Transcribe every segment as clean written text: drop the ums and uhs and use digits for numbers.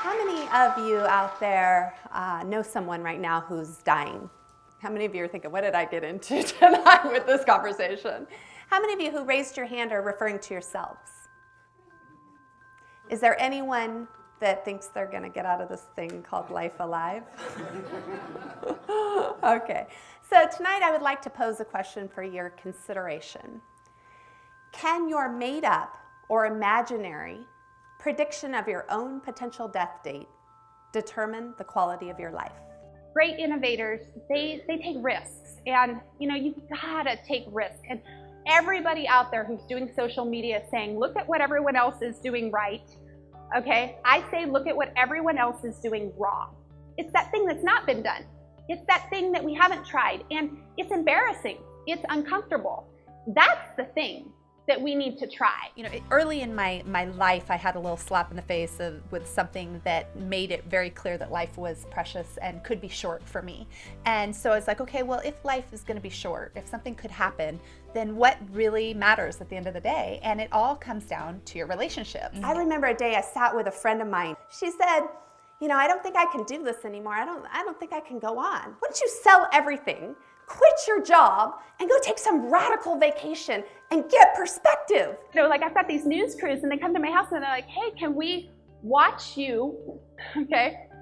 How many of you out there know someone right now who's dying? How many of you are thinking, what did I get into tonight with this conversation? How many of you who raised your hand are referring to yourselves? Is there anyone that thinks they're going to get out of this thing called life alive? Okay. So tonight I would like to pose a question for your consideration. Can your made up or imaginary prediction of your own potential death date determine the quality of your life? Great innovators, they take risks, and you've gotta take risks. And everybody out there who's doing social media is saying, look at what everyone else is doing right. Okay, I say look at what everyone else is doing wrong. It's that thing that's not been done. It's that thing that we haven't tried, and it's embarrassing. It's uncomfortable. That's the thing that we need to try. Early in my life, I had a little slap in the face with something that made it very clear that life was precious and could be short for me. And so I was like, okay, well, if life is going to be short, if something could happen, then what really matters at the end of the day? And it all comes down to your relationships. I remember a day I sat with a friend of mine. She said, I don't think I can do this anymore. I don't think I can go on. Why don't you sell everything, quit your job, and go take some radical vacation and get perspective? I've got these news crews, and they come to my house and they're like, hey, can we watch you,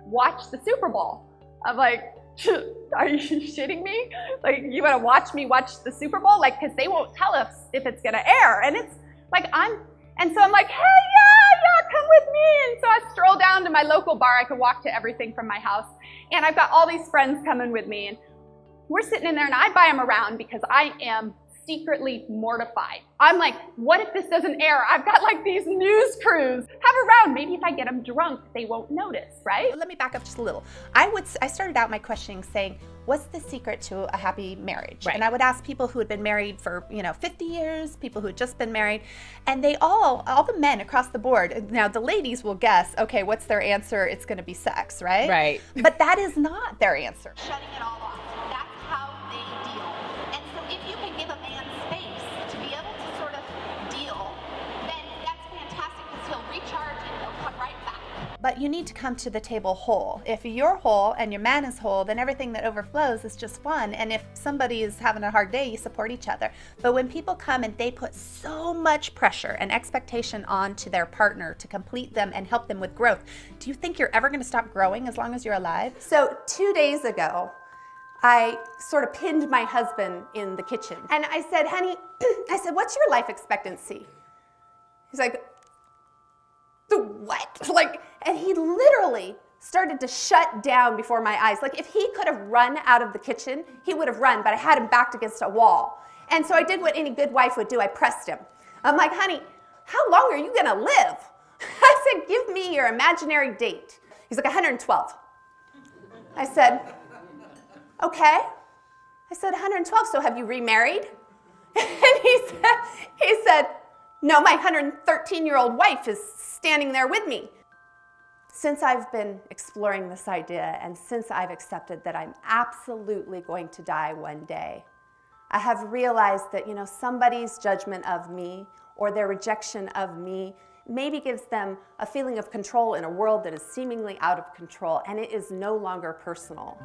watch the Super Bowl? I'm like, are you shitting me? You want to watch me watch the Super Bowl? Because they won't tell us if it's going to air. And it's and so I'm like, hey, yeah, come with me. And so I stroll down to my local bar. I can walk to everything from my house. And I've got all these friends coming with me. And we're sitting in there, and I buy them around because I am secretly mortified. I'm like, what if this doesn't air? I've got these news crews. Have around. Maybe if I get them drunk, they won't notice, right? Let me back up just a little. I started out my questioning saying, what's the secret to a happy marriage? Right. And I would ask people who had been married for 50 years, people who had just been married, and they all the men across the board. Now the ladies will guess, okay, what's their answer? It's going to be sex, right? Right. But that is not their answer. Shutting it all off. That's how they deal. And so if you can give a man space to be able to sort of deal, then that's fantastic because he'll recharge and he'll come right back. But you need to come to the table whole. If you're whole and your man is whole, then everything that overflows is just fun. And if somebody is having a hard day, you support each other. But when people come and they put so much pressure and expectation onto their partner to complete them and help them with growth, do you think you're ever going to stop growing as long as you're alive? So 2 days ago, I sort of pinned my husband in the kitchen. And I said, honey, what's your life expectancy? He's like, the what? And he literally started to shut down before my eyes. If he could have run out of the kitchen, he would have run, but I had him backed against a wall. And so I did what any good wife would do. I pressed him. I'm like, honey, how long are you gonna live? I said, give me your imaginary date. He's like, 112. I said, okay. I said, 112, so have you remarried? And he said, no, my 113-year-old wife is standing there with me. Since I've been exploring this idea and since I've accepted that I'm absolutely going to die one day, I have realized that, somebody's judgment of me or their rejection of me maybe gives them a feeling of control in a world that is seemingly out of control, and it is no longer personal.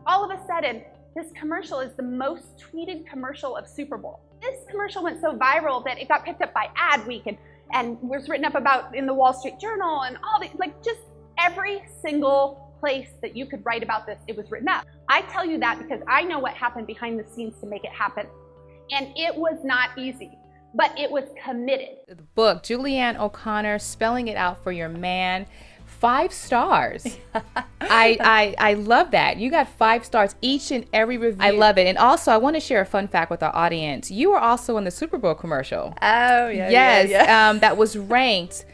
All of a sudden, this commercial is the most tweeted commercial of Super Bowl. This commercial went so viral that it got picked up by Adweek and was written up about in the Wall Street Journal and all the, just every single place that you could write about this, it was written up. I tell you that because I know what happened behind the scenes to make it happen. And it was not easy, but it was committed. The book, Julieanne O'Connor, Spelling It Out for Your Man. 5 stars. I love that. You got 5 stars each and every review. I love it. And also, I want to share a fun fact with our audience. You were also in the Super Bowl commercial. Oh, yeah. Yes, yeah. That was ranked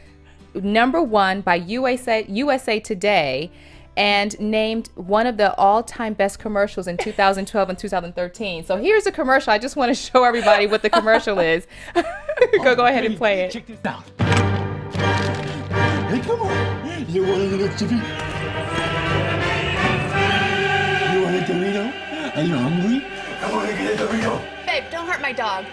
#1 by USA Today and named one of the all-time best commercials in 2012 and 2013. So here's a commercial. I just want to show everybody what the commercial is. Go ahead and play it. Check this out. Hey, come on. You want a little chippy? You want a Dorito? Are you hungry? Come on and get a Dorito. Babe, don't hurt my dog.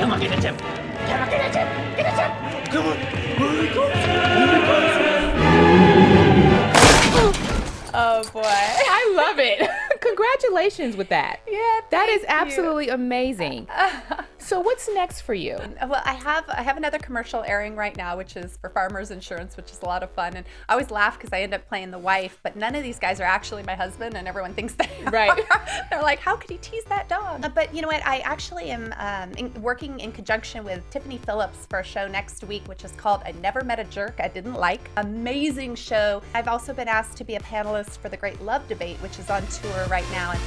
Come on, get a tip. Come on, get a tip. Get a tip. on. Here he comes. Here he comes. Oh boy. I love it. Congratulations with that. Yeah, That is thank you. absolutely amazing. So what's next for you? Well, I have another commercial airing right now, which is for Farmers Insurance, which is a lot of fun. And I always laugh because I end up playing the wife, but none of these guys are actually my husband, and everyone thinks they are. Right. They're like, how could he tease that dog? But you know what? I actually am working in conjunction with Tiffany Phillips for a show next week, which is called I Never Met a Jerk I Didn't Like. Amazing show. I've also been asked to be a panelist for the Great Love Debate, which is on tour right now. And